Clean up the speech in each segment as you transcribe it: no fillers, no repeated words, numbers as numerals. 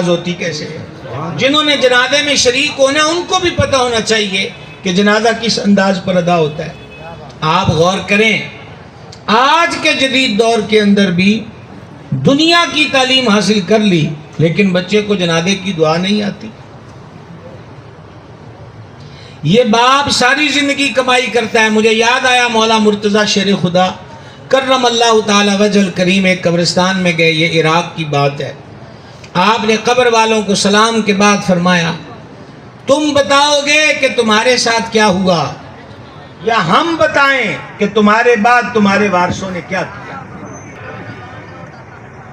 ہوتی کیسے ہے؟ جنہوں نے جنازے میں شریک ہونا ان کو بھی پتہ ہونا چاہیے کہ جنازہ کس انداز پر ادا ہوتا ہے۔ آپ غور کریں، آج کے جدید دور کے اندر بھی دنیا کی تعلیم حاصل کر لی لیکن بچے کو جنازے کی دعا نہیں آتی۔ یہ باپ ساری زندگی کمائی کرتا ہے۔ مجھے یاد آیا مولا مرتضیٰ شیر خدا کرم اللہ تعالی وجہ الکریم ایک قبرستان میں گئے، یہ عراق کی بات ہے۔ آپ نے قبر والوں کو سلام کے بعد فرمایا، تم بتاؤ گے کہ تمہارے ساتھ کیا ہوا یا ہم بتائیں کہ تمہارے بعد تمہارے وارثوں نے کیا کیا؟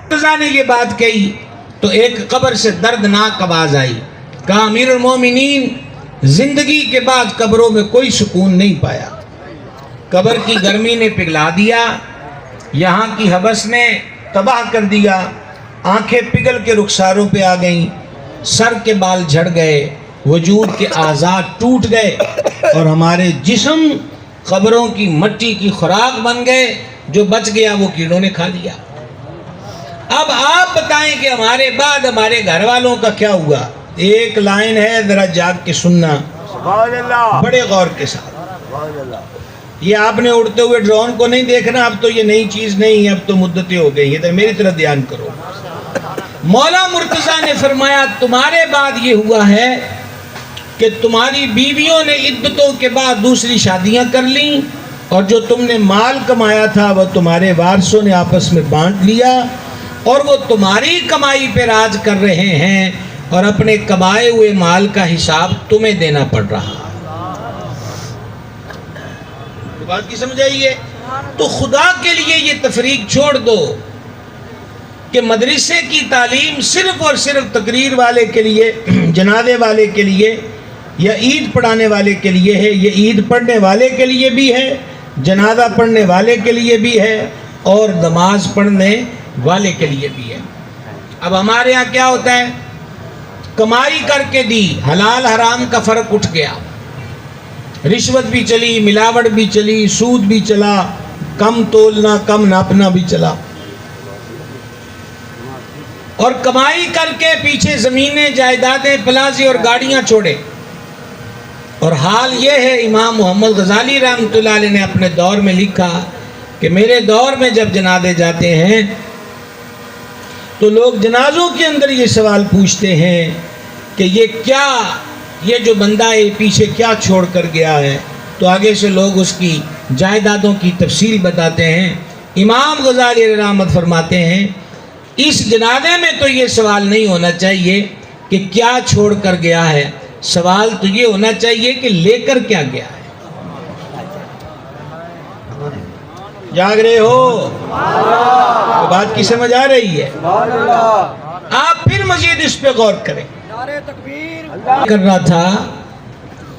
مرتضیٰ نے یہ بات کہی تو ایک قبر سے دردناک آواز آئی، کہا امیر المومنین زندگی کے بعد قبروں میں کوئی سکون نہیں پایا۔ قبر کی گرمی نے پگھلا دیا، یہاں کی حبس نے تباہ کر دیا، آنکھیں پگھل کے رخساروں پہ آ گئیں، سر کے بال جھڑ گئے، وجود کے اعضاء ٹوٹ گئے اور ہمارے جسم قبروں کی مٹی کی خوراک بن گئے، جو بچ گیا وہ کیڑوں نے کھا لیا۔ اب آپ بتائیں کہ ہمارے بعد ہمارے گھر والوں کا کیا ہوا؟ ایک لائن ہے، ذرا جاگ کے سننا بڑے غور کے ساتھ۔ یہ آپ نے اڑتے ہوئے ڈرون کو نہیں دیکھنا، اب تو یہ نئی چیز نہیں ہے، اب تو مدتیں ہو گئی ہیں، تو میری طرف دھیان کرو۔ مولا مرتضیٰ نے فرمایا تمہارے بعد یہ ہوا ہے کہ تمہاری بیویوں نے عدتوں کے بعد دوسری شادیاں کر لیں اور جو تم نے مال کمایا تھا وہ تمہارے وارثوں نے آپس میں بانٹ لیا اور وہ تمہاری کمائی پہ راج کر رہے ہیں اور اپنے کمائے ہوئے مال کا حساب تمہیں دینا پڑ رہا۔ بات کی سمجھ آئیے؟ تو خدا کے لیے یہ تفریق چھوڑ دو کہ مدرسے کی تعلیم صرف اور صرف تقریر والے کے لیے، جنازے والے کے لیے یا عید پڑھانے والے کے لیے ہے۔ یہ عید پڑھنے والے کے لیے بھی ہے، جنازہ پڑھنے والے کے لیے بھی ہے اور نماز پڑھنے والے کے لیے بھی ہے۔ اب ہمارے ہاں کیا ہوتا ہے؟ کمائی کر کے دی، حلال حرام کا فرق اٹھ گیا، رشوت بھی چلی، ملاوٹ بھی چلی، سود بھی چلا، کم تولنا کم ناپنا بھی چلا، اور کمائی کر کے پیچھے زمینیں، جائیدادیں، پلازے اور گاڑیاں چھوڑے۔ اور حال یہ ہے، امام محمد غزالی رحمۃ اللہ علیہ نے اپنے دور میں لکھا کہ میرے دور میں جب جنازے جاتے ہیں تو لوگ جنازوں کے اندر یہ سوال پوچھتے ہیں کہ یہ جو بندہ ہے پیچھے کیا چھوڑ کر گیا ہے، تو آگے سے لوگ اس کی جائیدادوں کی تفصیل بتاتے ہیں۔ امام غزالی رحمت فرماتے ہیں اس جنازے میں تو یہ سوال نہیں ہونا چاہیے کہ کیا چھوڑ کر گیا ہے، سوال تو یہ ہونا چاہیے کہ لے کر کیا گیا ہے۔ جاگ رہے ہو؟ بات کی سمجھ آ رہی ہے؟ آپ پھر مزید اس پہ غور کریں۔ کر رہا تھا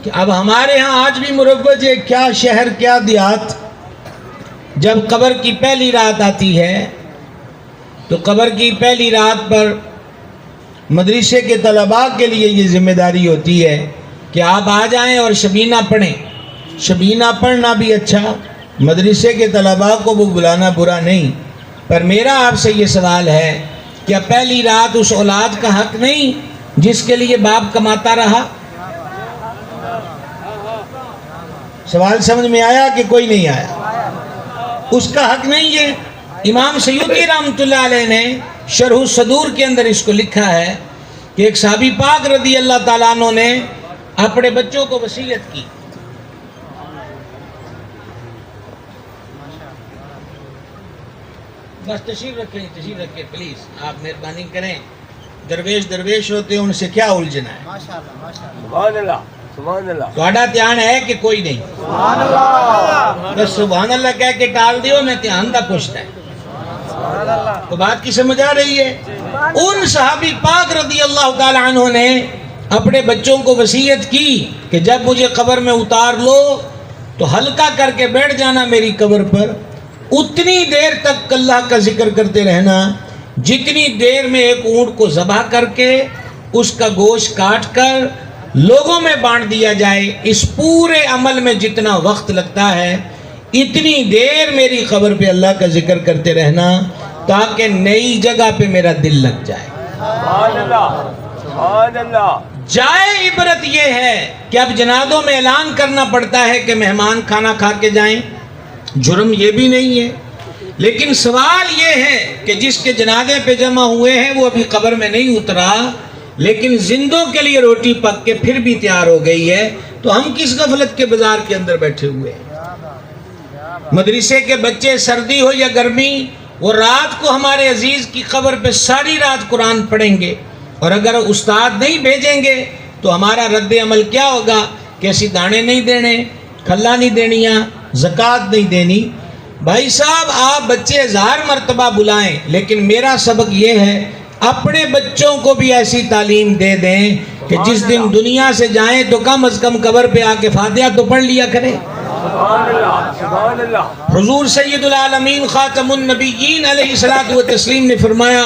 کہ اب ہمارے ہاں آج بھی مروج ہے، کیا شہر کیا دیہات، جب قبر کی پہلی رات آتی ہے تو قبر کی پہلی رات پر مدرسے کے طلباء کے لیے یہ ذمہ داری ہوتی ہے کہ آپ آ جائیں اور شبینہ پڑھیں۔ شبینہ پڑھنا بھی اچھا، مدرسے کے طلباء کو وہ بلانا برا نہیں، پر میرا آپ سے یہ سوال ہے کیا پہلی رات اس اولاد کا حق نہیں جس کے لیے باپ کماتا رہا؟ سوال سمجھ میں آیا کہ کوئی نہیں آیا؟ اس کا حق نہیں ہے۔ امام سیوطی رحمۃ اللہ علیہ نے شرح الصدور کے اندر اس کو لکھا ہے کہ ایک صحابی پاک رضی اللہ تعالیٰ عنہ نے اپنے بچوں کو وصیت کی، بس تشریف رکھیں پلیز، آپ مہربانی کریں، درویش ہوتے ہیں، ان سے کیا الجھنا ہے؟ سبحان اللہ، تھوڑا دھیان ہے کہ کوئی نہیں؟ بس سبحان اللہ کہہ کے ٹال دیو، میں دھیان دا پوچھتا ہے۔ تو بات کی سمجھ آ رہی ہے؟ ان صحابی پاک رضی اللہ تعالی عنہ نے اپنے بچوں کو وصیت کی کہ جب مجھے قبر میں اتار لو تو ہلکا کر کے بیٹھ جانا میری قبر پر، اتنی دیر تک اللہ کا ذکر کرتے رہنا جتنی دیر میں ایک اونٹ کو ذبح کر کے اس کا گوشت کاٹ کر لوگوں میں بانٹ دیا جائے، اس پورے عمل میں جتنا وقت لگتا ہے اتنی دیر میری قبر پہ اللہ کا ذکر کرتے رہنا تاکہ نئی جگہ پہ میرا دل لگ جائے۔ سبحان اللہ سبحان اللہ۔ جائے عبرت یہ ہے کہ اب جنازوں میں اعلان کرنا پڑتا ہے کہ مہمان کھانا کھا کے جائیں، جرم یہ بھی نہیں ہے، لیکن سوال یہ ہے کہ جس کے جنازے پہ جمع ہوئے ہیں وہ ابھی قبر میں نہیں اترا، لیکن زندوں کے لیے روٹی پک کے پھر بھی تیار ہو گئی ہے، تو ہم کس غفلت کے بازار کے اندر بیٹھے ہوئے ہیں؟ مدرسے کے بچے سردی ہو یا گرمی، وہ رات کو ہمارے عزیز کی قبر پہ ساری رات قرآن پڑھیں گے، اور اگر استاد نہیں بھیجیں گے تو ہمارا رد عمل کیا ہوگا کہ ایسی دانے نہیں دینے، کھلا نہیں دینیاں، زکوٰۃ نہیں دینی۔ بھائی صاحب آپ بچے 1000 مرتبہ بلائیں، لیکن میرا سبق یہ ہے اپنے بچوں کو بھی ایسی تعلیم دے دیں کہ جس دن دنیا سے جائیں تو کم از کم قبر پہ آ کے فاتحہ تو پڑھ لیا کریں۔ سبحان اللہ سبحان اللہ۔ حضور سید العالمین خاتم النبیین علیہ الصلوۃ والتسلیم نے فرمایا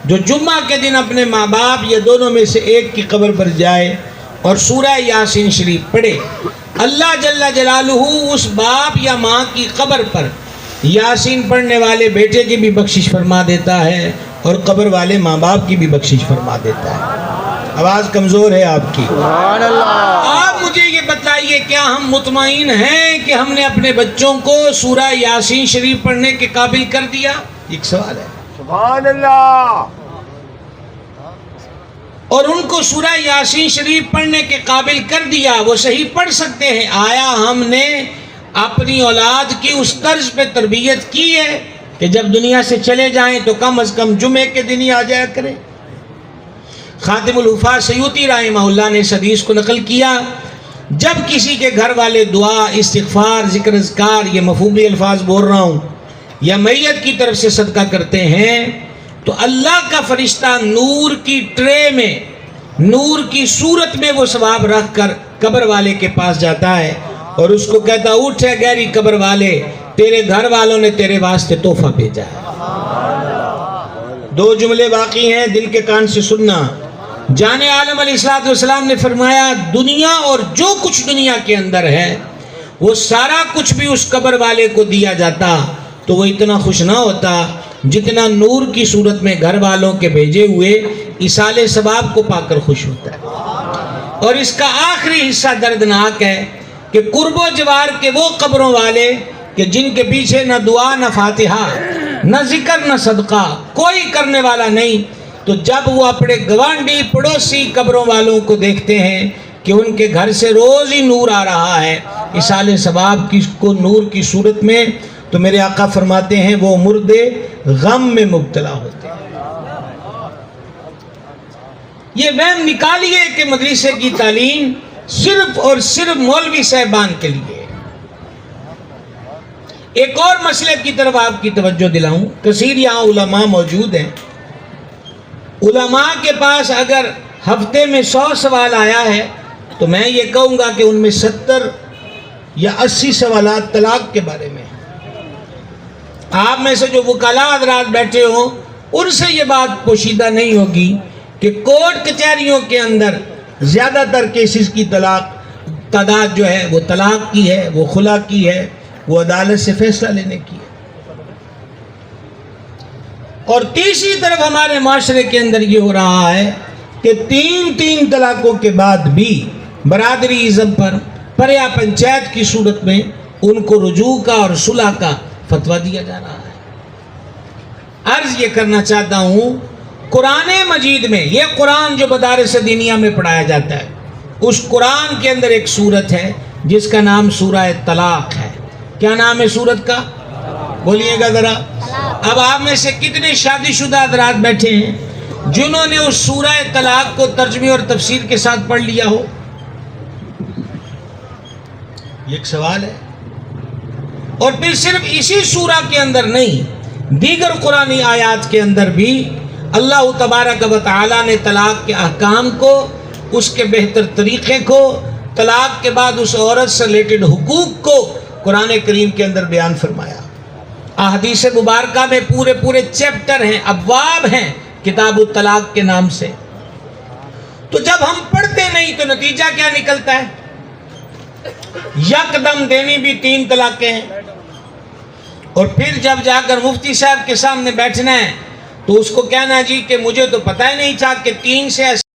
جو جمعہ کے دن اپنے ماں باپ یا دونوں میں سے ایک کی قبر پر جائے اور سورہ یاسین شریف پڑھے، اللہ جل جلالہ اس باپ یا ماں کی قبر پر یاسین پڑھنے والے بیٹے کی بھی بخشش فرما دیتا ہے اور قبر والے ماں باپ کی بھی بخشش فرما دیتا ہے۔ آواز کمزور ہے آپ کی۔ سبحان اللہ۔ آپ مجھے یہ بتائیے کیا ہم مطمئن ہیں کہ ہم نے اپنے بچوں کو سورہ یاسین شریف پڑھنے کے قابل کر دیا؟ ایک سوال ہے۔ سبحان اللہ۔ اور ان کو سورہ یاسین شریف پڑھنے کے قابل کر دیا، وہ صحیح پڑھ سکتے ہیں، آیا ہم نے اپنی اولاد کی اس طرز پہ تربیت کی ہے کہ جب دنیا سے چلے جائیں تو کم از کم جمعے کے دن ہی آ جایا کریں؟ خاتم الحفاظ سیوطی رحمہ اللہ نے اس حدیث کو نقل کیا، جب کسی کے گھر والے دعا، استغفار، ذکر اذکار، یہ مفہومی الفاظ بول رہا ہوں، یا میت کی طرف سے صدقہ کرتے ہیں تو اللہ کا فرشتہ نور کی ٹرے میں، نور کی صورت میں وہ ثواب رکھ کر قبر والے کے پاس جاتا ہے اور اس کو کہتا اٹھ ہے گہری قبر والے، تیرے گھر والوں نے تیرے واسطے تحفہ بھیجا ہے۔ 2 جملے باقی ہیں، دل کے کان سے سننا۔ جان عالم علیہ الصلوۃ والسلام نے فرمایا دنیا اور جو کچھ دنیا کے اندر ہے وہ سارا کچھ بھی اس قبر والے کو دیا جاتا تو وہ اتنا خوش نہ ہوتا جتنا نور کی صورت میں گھر والوں کے بھیجے ہوئے ایصال ثواب کو پا کر خوش ہوتا ہے۔ اور اس کا آخری حصہ دردناک ہے کہ قرب و جوار کے وہ قبروں والے کہ جن کے پیچھے نہ دعا نہ فاتحہ نہ ذکر نہ صدقہ کوئی کرنے والا نہیں، تو جب وہ اپنے گوانڈی پڑوسی قبروں والوں کو دیکھتے ہیں کہ ان کے گھر سے روز ہی نور آ رہا ہے ایصال ثواب کی کو نور کی صورت میں، تو میرے آقا فرماتے ہیں وہ مردے غم میں مبتلا ہوتے ہیں۔ یہ وہم نکالیے کہ مدرسے کی تعلیم صرف اور صرف مولوی صاحبان کے لیے۔ ایک اور مسئلے کی طرف آپ کی توجہ دلاؤں، کثیر یہاں علماء موجود ہیں، علماء کے پاس اگر ہفتے میں 100 سوال آیا ہے تو میں یہ کہوں گا کہ ان میں 70 یا 80 سوالات طلاق کے بارے میں ہیں۔ آپ میں سے جو وکلاء حضرات بیٹھے ہوں ان سے یہ بات پوشیدہ نہیں ہوگی کہ کورٹ کچہریوں کے اندر زیادہ تر کیسز کی تعداد جو ہے وہ طلاق کی ہے، وہ خلا کی ہے، وہ عدالت سے فیصلہ لینے کی ہے۔ اور تیسری طرف ہمارے معاشرے کے اندر یہ ہو رہا ہے کہ 3 طلاقوں کے بعد بھی برادری ازم پر یا پنچایت کی صورت میں ان کو رجوع کا اور صلح کا فتویٰ دیا جا رہا ہے۔ عرض یہ کرنا چاہتا ہوں، قرآن مجید میں، یہ قرآن جو مدارس دینیہ میں پڑھایا جاتا ہے، اس قرآن کے اندر ایک سورت ہے جس کا نام سورہ طلاق ہے۔ کیا نام ہے سورت کا؟ بولیے گا ذرا۔ اب آپ میں سے کتنے شادی شدہ حضرات بیٹھے ہیں جنہوں نے اس سورہ طلاق کو ترجمے اور تفسیر کے ساتھ پڑھ لیا ہو؟ یہ ایک سوال ہے۔ اور پھر صرف اسی سورہ کے اندر نہیں، دیگر قرآنی آیات کے اندر بھی اللہ تبارک و تعالی نے طلاق کے احکام کو، اس کے بہتر طریقے کو، طلاق کے بعد اس عورت سے ریلیٹڈ حقوق کو قرآن کریم کے اندر بیان فرمایا۔ احادیث مبارکہ میں پورے چیپٹر ہیں، ابواب ہیں کتاب الطلاق کے نام سے۔ تو جب ہم پڑھتے نہیں تو نتیجہ کیا نکلتا ہے؟ یکدم دینی بھی 3 طلاقیں ہیں، اور پھر جب جا کر مفتی صاحب کے سامنے بیٹھنا ہے تو اس کو کہنا جی کہ مجھے تو پتہ ہی نہیں تھا کہ 3 سے